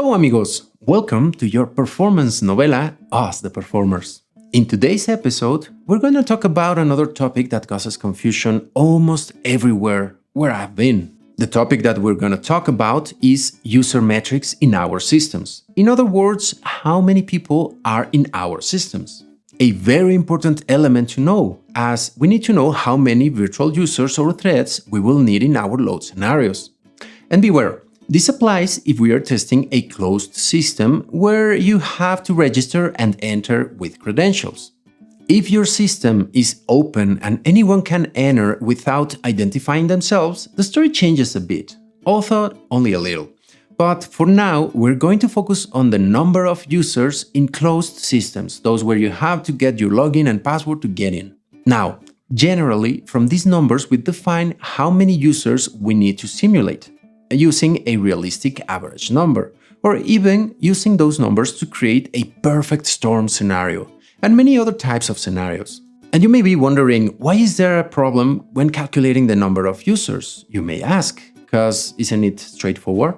Hello amigos, welcome to your performance novela, Us the Performers. In today's episode, we're going to talk about another topic that causes confusion almost everywhere where I've been. The topic that we're going to talk about is user metrics in our systems. In other words, how many people are in our systems. A very important element to know, as we need to know how many virtual users or threads we will need in our load scenarios. And beware, this applies if we are testing a closed system where you have to register and enter with credentials. If your system is open and anyone can enter without identifying themselves, the story changes a bit, although only a little. But for now, we're going to focus on the number of users in closed systems, those where you have to get your login and password to get in. Now, generally, from these numbers we define how many users we need to simulate, using a realistic average number, or even using those numbers to create a perfect storm scenario, and many other types of scenarios. And you may be wondering, why is there a problem when calculating the number of users, you may ask, because isn't it straightforward?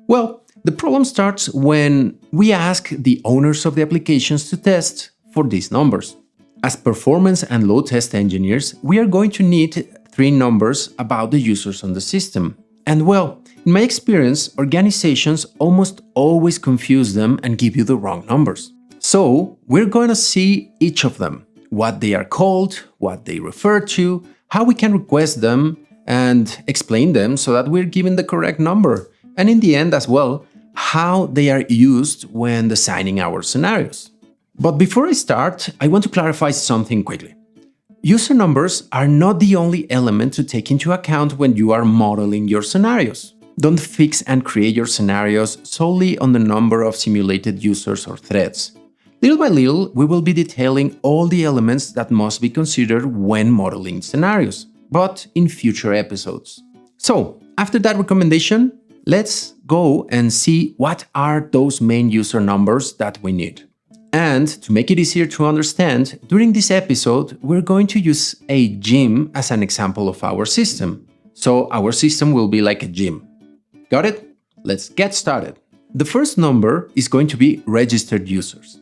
Well, the problem starts when we ask the owners of the applications to test for these numbers. As performance and load test engineers, we are going to need three numbers about the users on the system. And well, in my experience, organizations almost always confuse them and give you the wrong numbers. So we're going to see each of them, what they are called, what they refer to, how we can request them and explain them so that we're given the correct number. And in the end as well, how they are used when designing our scenarios. But before I start, I want to clarify something quickly. User numbers are not the only element to take into account when you are modeling your scenarios. Don't fix and create your scenarios solely on the number of simulated users or threads. Little by little, we will be detailing all the elements that must be considered when modeling scenarios, but in future episodes. So, after that recommendation, let's go and see what are those main user numbers that we need. And to make it easier to understand, during this episode, we're going to use a gym as an example of our system. So our system will be like a gym. Got it? Let's get started. The first number is going to be registered users.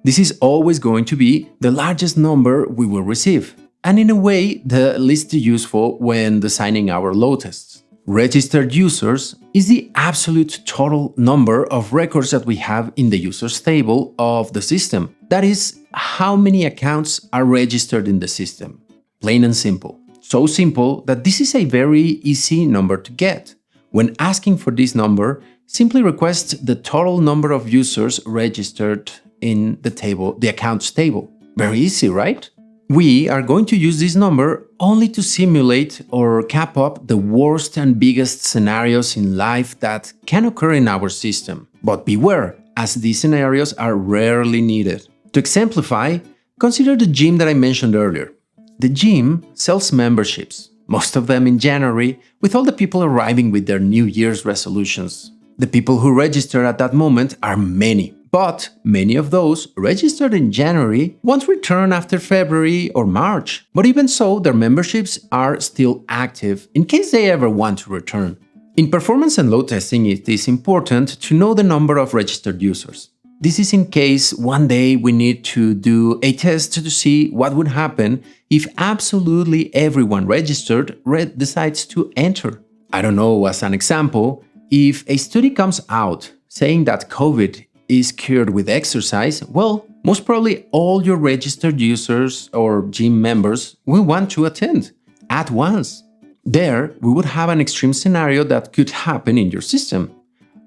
This is always going to be the largest number we will receive, and in a way, the least useful when designing our load tests. Registered users is the absolute total number of records that we have in the users table of the system. That is, how many accounts are registered in the system. Plain and simple. So simple that this is a very easy number to get. When asking for this number, simply request the total number of users registered in the accounts table. Very easy, right? We are going to use this number only to simulate or cap up the worst and biggest scenarios in life that can occur in our system. But beware, as these scenarios are rarely needed. To exemplify, consider the gym that I mentioned earlier. The gym sells memberships, most of them in January, with all the people arriving with their New Year's resolutions. The people who register at that moment are many. But many of those registered in January won't return after February or March. But even so, their memberships are still active in case they ever want to return. In performance and load testing, it is important to know the number of registered users. This is in case one day we need to do a test to see what would happen if absolutely everyone registered decides to enter. I don't know, as an example, if a study comes out saying that COVID is cured with exercise, well, most probably all your registered users or gym members will want to attend at once. There, we would have an extreme scenario that could happen in your system.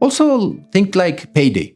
Also, think like payday,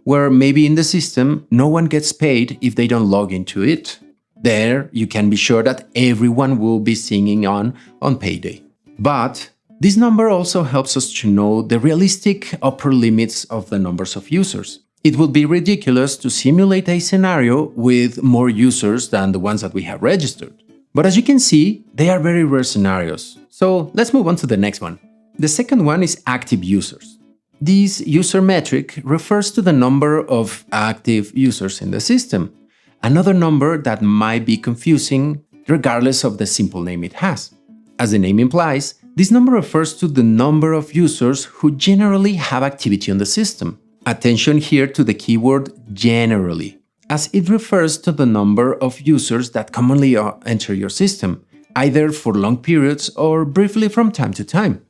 where maybe in the system no one gets paid if they don't log into it. There, you can be sure that everyone will be singing on payday. But this number also helps us to know the realistic upper limits of the numbers of users. It would be ridiculous to simulate a scenario with more users than the ones that we have registered. But as you can see, they are very rare scenarios. So let's move on to the next one. The second one is active users. This user metric refers to the number of active users in the system, another number that might be confusing regardless of the simple name it has. As the name implies, this number refers to the number of users who generally have activity on the system. Attention here to the keyword generally, as it refers to the number of users that commonly enter your system, either for long periods or briefly from time to time.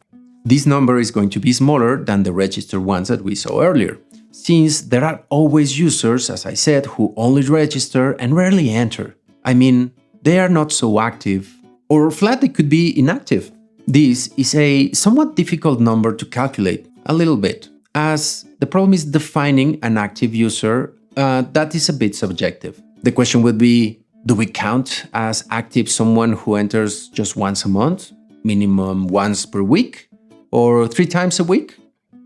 This number is going to be smaller than the registered ones that we saw earlier, since there are always users, as I said, who only register and rarely enter. I mean, they are not so active, or flat they could be inactive. This is a somewhat difficult number to calculate, a little bit, as the problem is defining an active user that is a bit subjective. The question would be, do we count as active someone who enters just once a month, minimum once per week, or 3 times a week?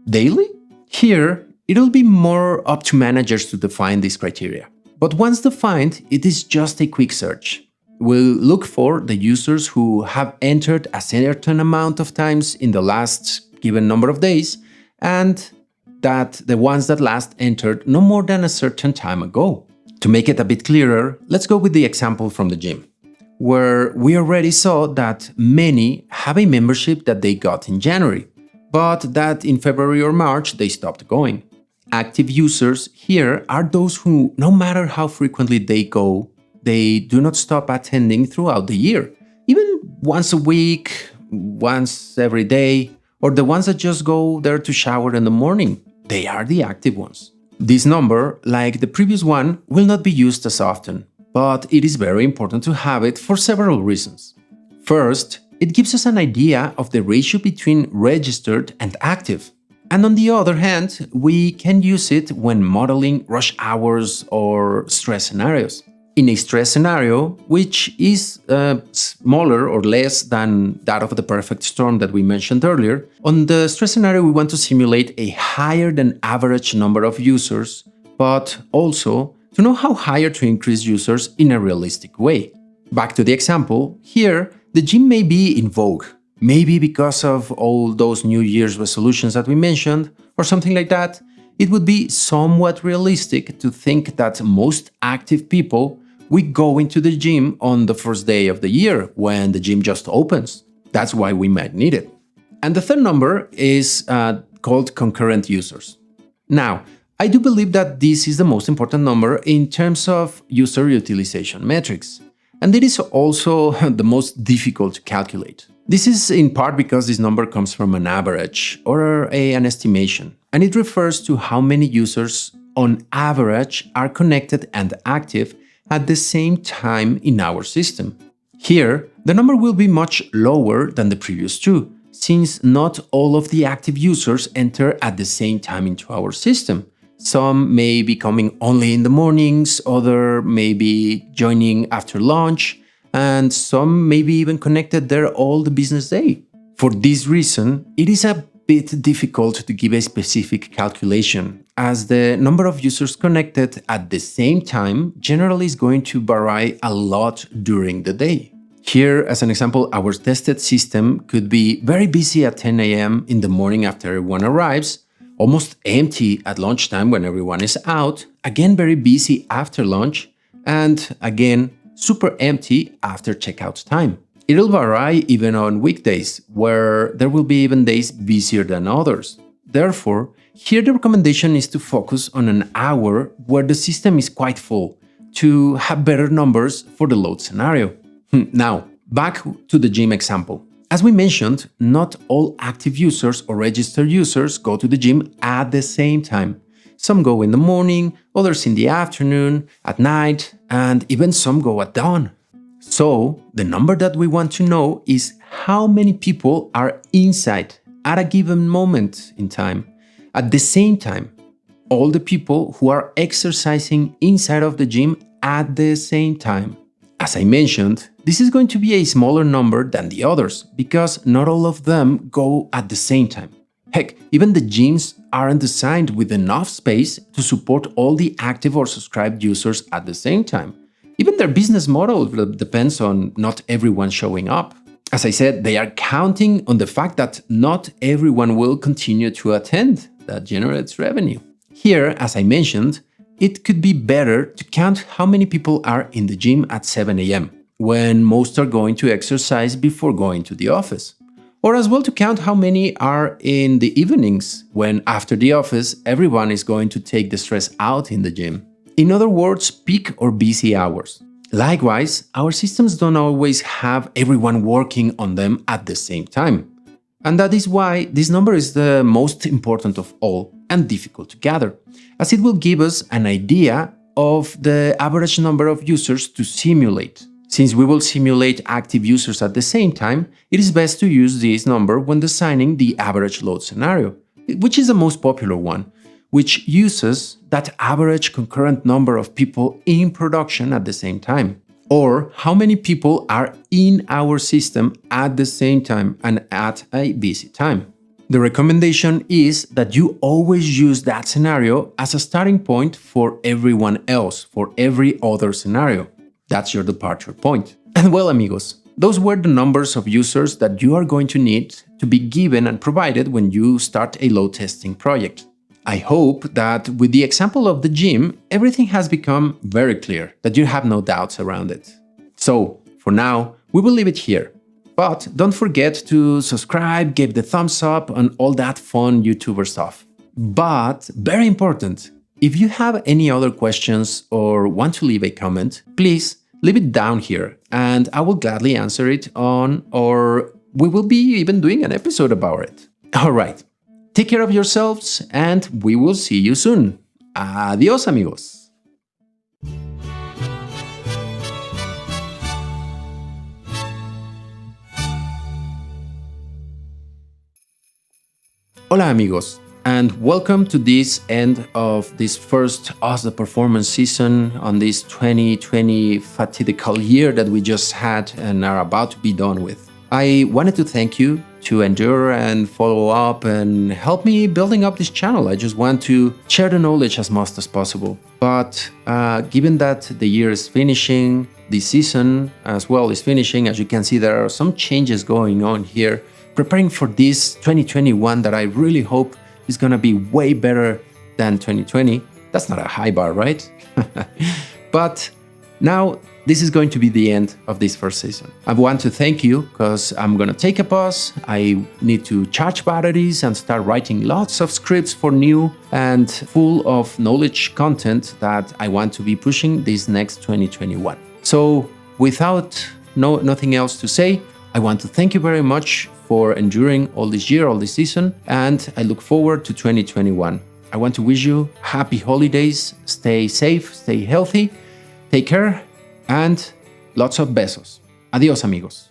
Daily? Here, it'll be more up to managers to define this criteria. But once defined, it is just a quick search. We'll look for the users who have entered a certain amount of times in the last given number of days, and that the ones that last entered no more than a certain time ago. To make it a bit clearer, let's go with the example from the gym, where we already saw that many have a membership that they got in January, but that in February or March they stopped going. Active users here are those who, no matter how frequently they go, they do not stop attending throughout the year, even once a week, once every day, or the ones that just go there to shower in the morning. They are the active ones. This number, like the previous one, will not be used as often, but it is very important to have it for several reasons. First, it gives us an idea of the ratio between registered and active. And on the other hand, we can use it when modeling rush hours or stress scenarios. In a stress scenario, which is smaller or less than that of the perfect storm that we mentioned earlier, on the stress scenario we want to simulate a higher than average number of users, but also to know how higher to increase users in a realistic way. Back to the example, here the gym may be in vogue, maybe because of all those New Year's resolutions that we mentioned, or something like that. It would be somewhat realistic to think that most active people we go into the gym on the first day of the year when the gym just opens. That's why we might need it. And the third number is called concurrent users. Now, I do believe that this is the most important number in terms of user utilization metrics. And it is also the most difficult to calculate. This is in part because this number comes from an average or an estimation, and it refers to how many users on average are connected and active at the same time in our system. Here, the number will be much lower than the previous two, since not all of the active users enter at the same time into our system. Some may be coming only in the mornings, others may be joining after lunch, and some may be even connected there all the business day. For this reason, it is a bit difficult to give a specific calculation, as the number of users connected at the same time generally is going to vary a lot during the day. Here, as an example, our tested system could be very busy at 10 a.m. in the morning after everyone arrives, almost empty at lunchtime when everyone is out, again very busy after lunch, and again super empty after checkout time. It'll vary even on weekdays, where there will be even days busier than others. Therefore, here the recommendation is to focus on an hour where the system is quite full, to have better numbers for the load scenario. Now, back to the gym example. As we mentioned, not all active users or registered users go to the gym at the same time. Some go in the morning, others in the afternoon, at night, and even some go at dawn. So, the number that we want to know is how many people are inside at a given moment in time, at the same time. All the people who are exercising inside of the gym at the same time. As I mentioned, this is going to be a smaller number than the others, because not all of them go at the same time. Heck, even the gyms aren't designed with enough space to support all the active or subscribed users at the same time. Even their business model depends on not everyone showing up. As I said, they are counting on the fact that not everyone will continue to attend. That generates revenue. Here, as I mentioned, it could be better to count how many people are in the gym at 7 a.m., when most are going to exercise before going to the office. Or as well to count how many are in the evenings, when after the office, everyone is going to take the stress out in the gym. In other words, peak or busy hours. Likewise, our systems don't always have everyone working on them at the same time. And that is why this number is the most important of all and difficult to gather, as it will give us an idea of the average number of users to simulate. Since we will simulate active users at the same time, it is best to use this number when designing the average load scenario, which is the most popular one, which uses that average concurrent number of people in production at the same time, or how many people are in our system at the same time and at a busy time. The recommendation is that you always use that scenario as a starting point for everyone else, for every other scenario. That's your departure point. And well, amigos, those were the numbers of users that you are going to need to be given and provided when you start a load testing project. I hope that with the example of the gym, everything has become very clear, that you have no doubts around it. So, for now, we will leave it here. But don't forget to subscribe, give the thumbs up, and all that fun YouTuber stuff. But, very important, if you have any other questions or want to leave a comment, please leave it down here and I will gladly answer it on, or we will be even doing an episode about it. Alright, take care of yourselves and we will see you soon. Adiós, amigos. Hola, amigos, and welcome to this end of this first Us the Performance season on this 2020 fatidical year that we just had and are about to be done with. I wanted to thank you to endure and follow up and help me building up this channel. I just want to share the knowledge as much as possible. But given that the year is finishing, the season as well is finishing, as you can see, there are some changes going on here, preparing for this 2021 that I really hope is gonna be way better than 2020. That's not a high bar, right? But now this is going to be the end of this first season. I want to thank you because I'm gonna take a pause. I need to charge batteries and start writing lots of scripts for new and full of knowledge content that I want to be pushing this next 2021. So without nothing else to say, I want to thank you very much for enduring all this year, all this season, and I look forward to 2021. I want to wish you happy holidays, stay safe, stay healthy, take care, and lots of besos. Adiós, amigos.